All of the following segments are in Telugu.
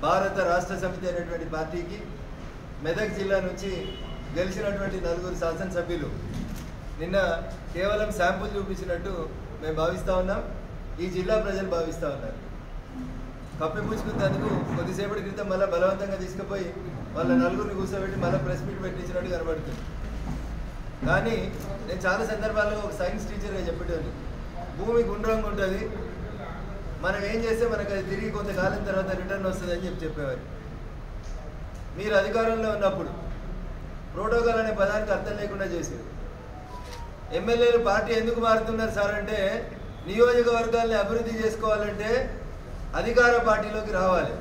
భారత రాష్ట్ర సమితి అనేటువంటి పార్టీకి మెదక్ జిల్లా నుంచి గెలిచినటువంటి 4 శాసనసభ్యులు నిన్న కేవలం శాంపుల్ చూపించినట్టు మేము భావిస్తూ ఉన్నాం. ఈ జిల్లా ప్రజలు భావిస్తూ ఉన్నారు. కప్పిపుచ్చుకున్నందుకు కొద్దిసేపటి క్రితం మళ్ళీ బలవంతంగా తీసుకుపోయి వాళ్ళ 4 కూర్చోబెట్టి మళ్ళీ ప్రెస్ మీట్ పెట్టించినట్టు కనబడుతుంది. కానీ నేను చాలా సందర్భాల్లో ఒక సైన్స్ టీచర్గా చెప్పేటోని, భూమి గుండ్రంగా ఉంటుంది, మనం ఏం చేస్తే మనకు అది తిరిగి కొంతకాలం తర్వాత రిటర్న్ వస్తుంది అని చెప్పేవారు. మీరు అధికారంలో ఉన్నప్పుడు ప్రోటోకాల్ అనే పదానికి అర్థం లేకుండా చేశారు. ఎమ్మెల్యేలు పార్టీ ఎందుకు మారుతున్నారు సార్ అంటే, నియోజకవర్గాల్ని అభివృద్ధి చేసుకోవాలంటే అధికార పార్టీలోకి రావాలి.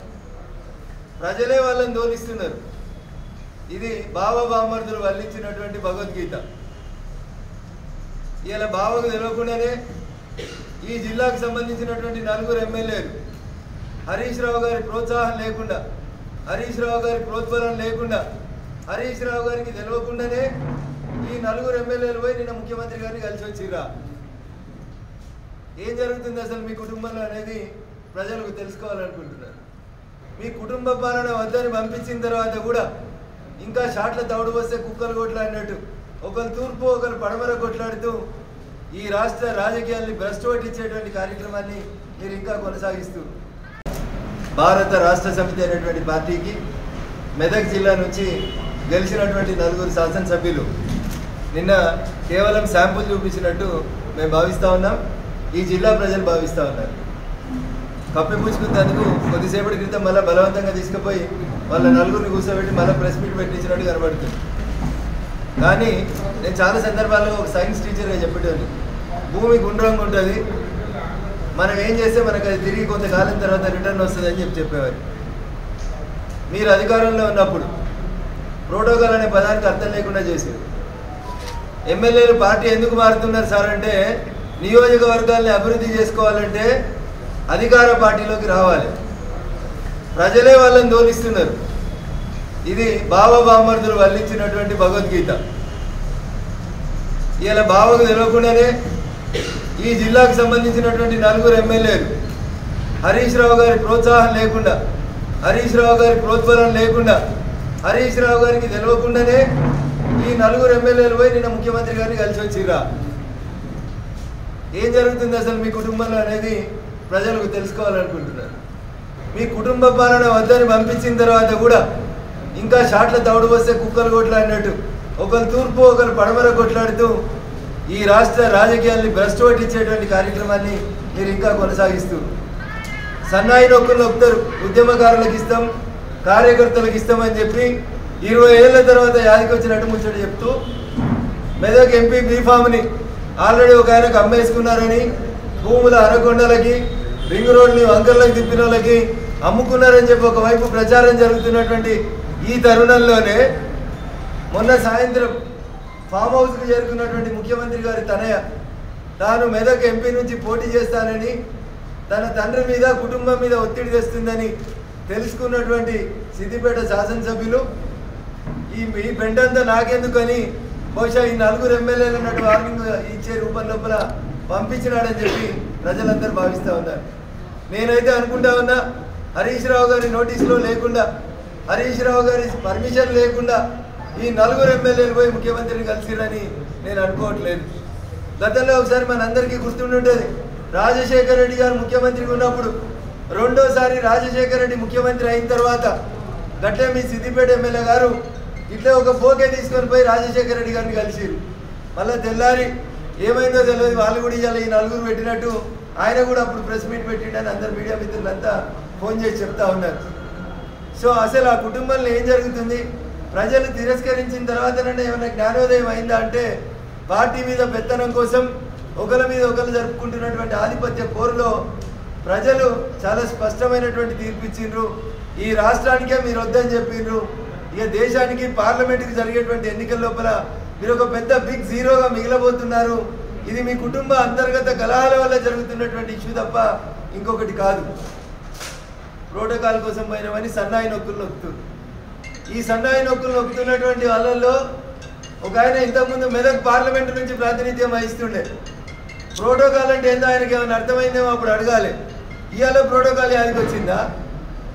ప్రజలే వాళ్ళని దోలిస్తున్నారు. ఇది బావబామర్దులు వల్లించినటువంటి భగవద్గీత. ఇలా బావకు తెలియకుండానే ఈ జిల్లాకు సంబంధించినటువంటి 4 ఎమ్మెల్యేలు హరీష్ రావు గారి ప్రోత్సాహం లేకుండా, హరీష్ రావు గారి ప్రోత్బలం లేకుండా, హరీష్ రావు గారికి తెలియకుండానే ఈ 4 ఎమ్మెల్యేలు పోయి నిన్న ముఖ్యమంత్రి గారిని కలిసి వచ్చిర్రా. ఏం జరుగుతుంది అసలు మీ కుటుంబంలో అనేది ప్రజలకు తెలుసుకోవాలనుకుంటున్నారు. మీ కుటుంబ పాలన వద్దని పంపించిన తర్వాత కూడా ఇంకా షాట్ల తౌడు వస్తే కుక్కలు కొట్లాడినట్టు ఒకరు తూర్పు ఒకరు పడమర కొట్లాడుతూ ఈ రాష్ట్ర రాజకీయాల్ని భ్రష్టు పట్టించేటువంటి కార్యక్రమాన్ని మీరు ఇంకా కొనసాగిస్తూ, భారత రాష్ట్ర సమితి అనేటువంటి పార్టీకి మెదక్ జిల్లా నుంచి గెలిచినటువంటి 4 శాసనసభ్యులు నిన్న కేవలం శాంపుల్ చూపించినట్టు మేము భావిస్తూ ఉన్నాం. ఈ జిల్లా ప్రజలు భావిస్తూ ఉన్నారు. కప్పిపుచ్చుకున్నందుకు కొద్దిసేపటి క్రితం మళ్ళీ బలవంతంగా తీసుకుపోయి వాళ్ళ 4 కూర్చోబెట్టి మళ్ళీ ప్రెస్ మీట్ పెట్టించినట్టు కనబడుతుంది. కానీ నేను చాలా సందర్భాల్లో ఒక సైన్స్ టీచర్గా చెప్పేటోని, భూమి గుండ్రంగా ఉంటుంది, మనం ఏం చేస్తే మనకు అది తిరిగి కొంతకాలం తర్వాత రిటర్న్ వస్తుంది అని చెప్పేవారు. మీరు అధికారంలో ఉన్నప్పుడు ప్రోటోకాల్ అనే పదానికి అర్థం లేకుండా చేశారు. ఎమ్మెల్యేలు పార్టీ ఎందుకు మారుతున్నారు సార్ అంటే, నియోజకవర్గాల్ని అభివృద్ధి చేసుకోవాలంటే అధికార పార్టీలోకి రావాలి. ప్రజలే వాళ్ళని దోలిస్తున్నారు. ఇది బావబామర్దులు వల్లించినటువంటి భగవద్గీత. ఇలా బావకు తెలియకుండానే ఈ జిల్లాకు సంబంధించినటువంటి 4 ఎమ్మెల్యేలు హరీష్ రావు గారి ప్రోత్సాహం లేకుండా, హరీష్ రావు గారి ప్రోత్బలం లేకుండా, హరీష్ రావు గారికి తెలియకుండానే ఈ 4 ఎమ్మెల్యేలు పోయి నిన్న ముఖ్యమంత్రి గారిని కలిసి వచ్చిర్రా. ఏం జరుగుతుంది అసలు మీ కుటుంబంలో అనేది ప్రజలకు తెలుసుకోవాలనుకుంటున్నారు. మీ కుటుంబ పాలన వద్దని పంపించిన తర్వాత కూడా ఇంకా షాట్ల తౌడు వస్తే కుక్కలు కొట్లాడినట్టు ఒకరు తూర్పు ఒకరు పడమర కొట్లాడుతూ ఈ రాష్ట్ర రాజకీయాల్ని భ్రష్టు పట్టించేటువంటి కార్యక్రమాన్ని మీరు ఇంకా కొనసాగిస్తూ, సన్నాయి నొక్కులు నొక్కుతారు, ఉద్యమకారులకు ఇస్తాం, కార్యకర్తలకు ఇస్తామని చెప్పి 20 ఏళ్ల తర్వాత యాదికి వచ్చినట్టు ముచ్చట చెప్తూ మెదక్ ఎంపీ బీఫామ్ని ఆల్రెడీ ఒక ఆయనకు అమ్మేసుకున్నారని, భూముల అరకొండలకి రింగ్ రోడ్ని వంకర్లకు తిప్పిన వాళ్ళకి అమ్ముకున్నారని చెప్పి ఒకవైపు ప్రచారం జరుగుతున్నటువంటి ఈ తరుణంలోనే మొన్న సాయంత్రం ఫామ్ హౌస్కి చేరుకున్నటువంటి ముఖ్యమంత్రి గారి తనయ తాను మెదక్ ఎంపీ నుంచి పోటీ చేస్తానని, తన తండ్రి మీద కుటుంబం మీద ఒత్తిడి తెస్తుందని తెలుసుకున్నటువంటి సిద్దిపేట శాసనసభ్యులు ఈ బెండంతా నాకెందుకని బహుశా ఈ 4 ఎమ్మెల్యేలు ఉన్నట్టు వార్నింగ్ ఇచ్చే రూపం లోపల పంపించినాడని చెప్పి ప్రజలందరూ భావిస్తూ ఉన్నారు. నేనైతే అనుకుంటా ఉన్నా, హరీష్ రావు గారి నోటీసులో లేకుండా, హరీష్ రావు గారి పర్మిషన్ లేకుండా ఈ 4 ఎమ్మెల్యేలు పోయి ముఖ్యమంత్రిని కలిసిరని నేను అనుకోవట్లేదు. గతంలో ఒకసారి మనందరికీ గుర్తుండుంటుంది, రాజశేఖర రెడ్డి గారు ముఖ్యమంత్రిగా ఉన్నప్పుడు రెండోసారి రాజశేఖర రెడ్డి ముఖ్యమంత్రి అయిన తర్వాత గట్లే మీ సిద్దిపేట ఎమ్మెల్యే గారు ఇట్లా ఒక ఫోకే తీసుకొని పోయి రాజశేఖర రెడ్డి గారిని కలిసిరు. మళ్ళీ తెల్లారి ఏమైందో తెలియదు, వాళ్ళు కూడా ఇవాళ ఈ 4 పెట్టినట్టు ఆయన కూడా అప్పుడు ప్రెస్ మీట్ పెట్టిండని అందరు మీడియా మిత్రులంతా ఫోన్ చేసి చెప్తా ఉన్నారు. సో అసలు ఆ కుటుంబంలో ఏం జరుగుతుంది, ప్రజలు తిరస్కరించిన తర్వాతనే ఏమైనా జ్ఞానోదయం అయిందా అంటే, పార్టీ మీద పెత్తనం కోసం ఒకరి మీద ఒకరు జరుపుకుంటున్నటువంటి ఆధిపత్య పోరులో ప్రజలు చాలా స్పష్టమైనటువంటి తీర్పు ఇచ్చిండ్రు. ఈ రాష్ట్రానికే మీరు వద్దని చెప్పిండ్రు. ఇక దేశానికి పార్లమెంట్కి జరిగేటువంటి ఎన్నికల లోపల మీరు ఒక పెద్ద బిగ్ జీరోగా మిగిలబోతున్నారు. ఇది మీ కుటుంబ అంతర్గత కలహాల వల్ల జరుగుతున్నటువంటి ఇష్యూ తప్ప ఇంకొకటి కాదు. ప్రోటోకాల్ కోసం పోయినవని సన్నాయి నొక్కులు నొక్కుతుంది. ఈ సన్నాయి నొక్కులు నొక్కుతున్నటువంటి వాళ్ళల్లో ఒక ఆయన ఇంతకుముందు మెదక్ పార్లమెంటు నుంచి ప్రాతినిధ్యం వహిస్తుండే. ప్రోటోకాల్ అంటే ఏందో ఆయనకి ఏమైనా అర్థమైందేమో అప్పుడు అడగాలి. ఇవాళ ప్రోటోకాల్ యాదికి వచ్చిందా?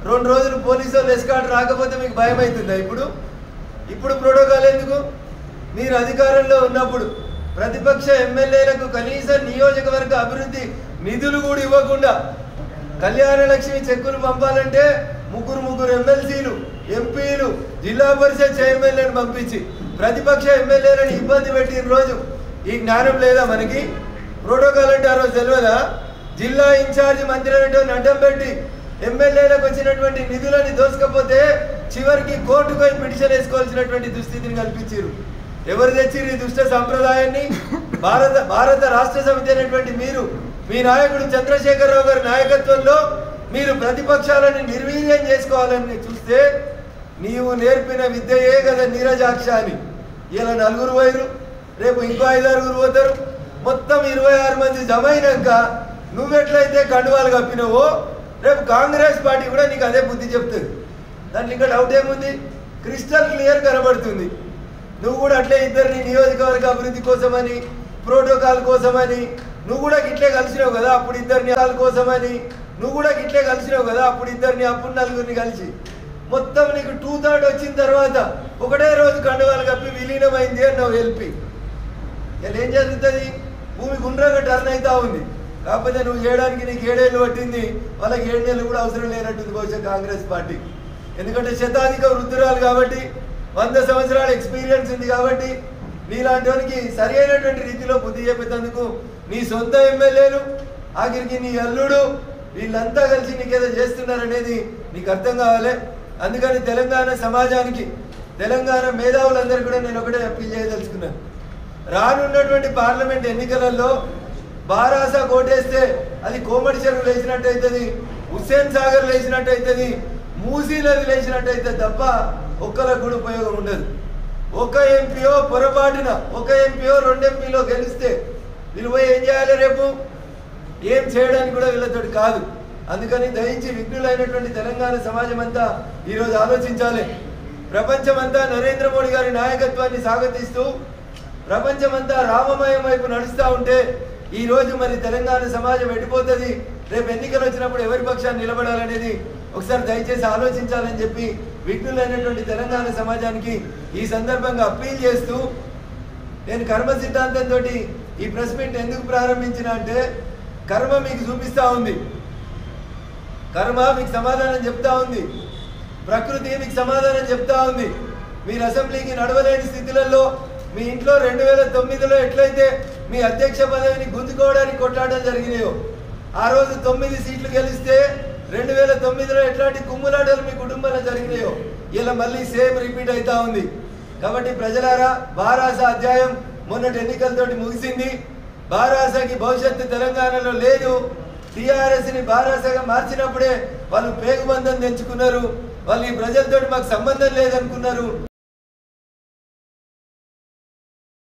2 రోజులు పోలీసు వాళ్ళు ఎస్కార్ట్ రాకపోతే మీకు భయం అవుతుందా? ఇప్పుడు ప్రోటోకాల్ ఎందుకు? మీరు అధికారంలో ఉన్నప్పుడు ప్రతిపక్ష ఎమ్మెల్యేలకు కనీసం నియోజకవర్గ అభివృద్ధి నిధులు కూడా ఇవ్వకుండా కళ్యాణ లక్ష్మి చెక్కులు పంపాలంటే ముగ్గురు ఎమ్మెల్సీలు, ఎంపీలు, జిల్లా పరిషత్ చైర్మన్లను పంపించి ప్రతిపక్ష ఎమ్మెల్యేలను ఇబ్బంది పెట్టిన రోజు ఈ జ్ఞానం లేదా మనకి? ప్రోటోకాల్ అంటే ఆ రోజు తెలియదా? జిల్లా ఇన్ఛార్జి మంత్రి అనేటువంటి అడ్డం పెట్టి ఎమ్మెల్యేలకు వచ్చినటువంటి నిధులని దోసుకపోతే చివరికి కోర్టుకు పోయి పిటిషన్ వేసుకోవాల్సినటువంటి దుస్థితిని కల్పించారు. ఎవరు తెచ్చిరు ఈ దుష్ట సంప్రదాయాన్ని? భారత రాష్ట్ర సమితి అనేటువంటి మీరు, మీ నాయకుడు చంద్రశేఖరరావు గారి నాయకత్వంలో మీరు ప్రతిపక్షాలను నిర్వీర్యం చేసుకోవాలని చూస్తే నీవు నేర్పిన విద్యయే కదా నీరజాక్ష అని. ఇలా 4 పోయారు, రేపు ఇంకో 5-6 పోతారు. మొత్తం 26 మంది జమ అయినాక నువ్వెట్లయితే కండువాలు కప్పినవో రేపు కాంగ్రెస్ పార్టీ కూడా నీకు అదే బుద్ధి చెప్తుంది. దాంట్లో ఇంకా డౌట్ ఏముంది? క్రిస్టల్ క్లియర్ కనబడుతుంది. నువ్వు కూడా అట్లే ఇద్దరిని నియోజకవర్గ అభివృద్ధి కోసమని, ప్రోటోకాల్ కోసమని నువ్వు కూడా గిట్లే కలిసినావు కదా అప్పుడు ఇద్దరిని కోసమని నువ్వు కూడా గిట్లే కలిసినావు కదా అప్పుడు ఇద్దరిని అప్పుడు 4గురిని కలిసి మొత్తం నీకు 2/3 వచ్చిన తర్వాత ఒకటే రోజు కండువాలు కప్పి విలీనమైంది అన్నావు ఎల్పి. ఇలా ఏం జరుగుతుంది? భూమి గుండ్రంగా టర్న్ అవుతా ఉంది. కాకపోతే నువ్వు చేయడానికి నీకు 7 ఏళ్ళు పట్టింది, వాళ్ళకి 7 నెలలు కూడా అవసరం లేనట్టుంది బహుశా కాంగ్రెస్ పార్టీ. ఎందుకంటే శతాధిక వృద్ధురాలు కాబట్టి, 100 సంవత్సరాల ఎక్స్పీరియన్స్ ఉంది కాబట్టి నీలాంటి వానికి సరి అయినటువంటి రీతిలో బుద్ధి చెప్పేందుకు నీ సొంత ఎమ్మెల్యేలు ఆఖరికి నీ అల్లుడు వీళ్ళంతా కలిసి నీకేదో చేస్తున్నారనేది నీకు అర్థం కావాలి. అందుకని తెలంగాణ సమాజానికి, తెలంగాణ మేధావులందరూ కూడా నేను ఒకటే అప్పీల్ చేయదలుచుకున్నాను. రానున్నటువంటి పార్లమెంట్ ఎన్నికలలో బారాస కోటేస్తే అది కోమటి చెరువు లేచినట్టు అవుతుంది, హుస్సేన్ సాగర్ లేచినట్టు అవుతుంది, మూసీ నది లేచినట్టు అవుతుంది తప్ప ఒక్కరికి కూడా ఉపయోగం ఉండదు. ఒక ఎంపీఓ పొరపాటున, ఒక ఎంపీఓ 2 ఎంపీలో గెలిస్తే వీళ్ళు పోయి ఏం చేయాలి? రేపు ఏం చేయడానికి కూడా వీళ్ళతో కాదు. అందుకని దయించి విఘ్నులైనటువంటి తెలంగాణ సమాజం అంతా ఈరోజు ఆలోచించాలి. ప్రపంచమంతా నరేంద్ర మోడీ గారి నాయకత్వాన్ని స్వాగతిస్తూ ప్రపంచమంతా రామమయం వైపు నడుస్తూ ఉంటే ఈరోజు మరి తెలంగాణ సమాజం ఎడిపోతుంది. రేపు ఎన్నికలు వచ్చినప్పుడు ఎవరి పక్షాన్ని నిలబడాలనేది ఒకసారి దయచేసి ఆలోచించాలని చెప్పి విఘ్నులైనటువంటి తెలంగాణ సమాజానికి ఈ సందర్భంగా అప్పీల్ చేస్తూ, నేను కర్మ సిద్ధాంతంతో ఈ ప్రెస్ మీట్ ఎందుకు ప్రారంభించిన అంటే, కర్మ మీకు చూపిస్తూ ఉంది, కర్మ మీకు సమాధానం చెప్తా ఉంది, ప్రకృతి మీకు సమాధానం చెప్తా ఉంది. మీరు అసెంబ్లీకి నడవలేని స్థితులలో మీ ఇంట్లో 2009లో ఎట్లయితే మీ అధ్యక్ష పదవిని గుంజుకోవడానికి కొట్లాటలు జరిగినాయో, ఆ రోజు 9 సీట్లు గెలిస్తే 2009లో ఎట్లాంటి కుమ్ములాటలు మీ కుటుంబంలో జరిగినాయో ఇలా మళ్ళీ సేమ్ రిపీట్ అవుతా ఉంది. కాబట్టి ప్రజలారా, బారాస అధ్యాయం మొన్నటి ఎన్నికలతోటి ముగిసింది. బారాసకి భవిష్యత్తు తెలంగాణలో లేదు. టీఆర్ఎస్ని బారాసగా మార్చినప్పుడే వాళ్ళు పేగుబంధం తెంచుకున్నారు. వాళ్ళు ఈ ప్రజలతోటి మాకు సంబంధం లేదనుకున్నారు.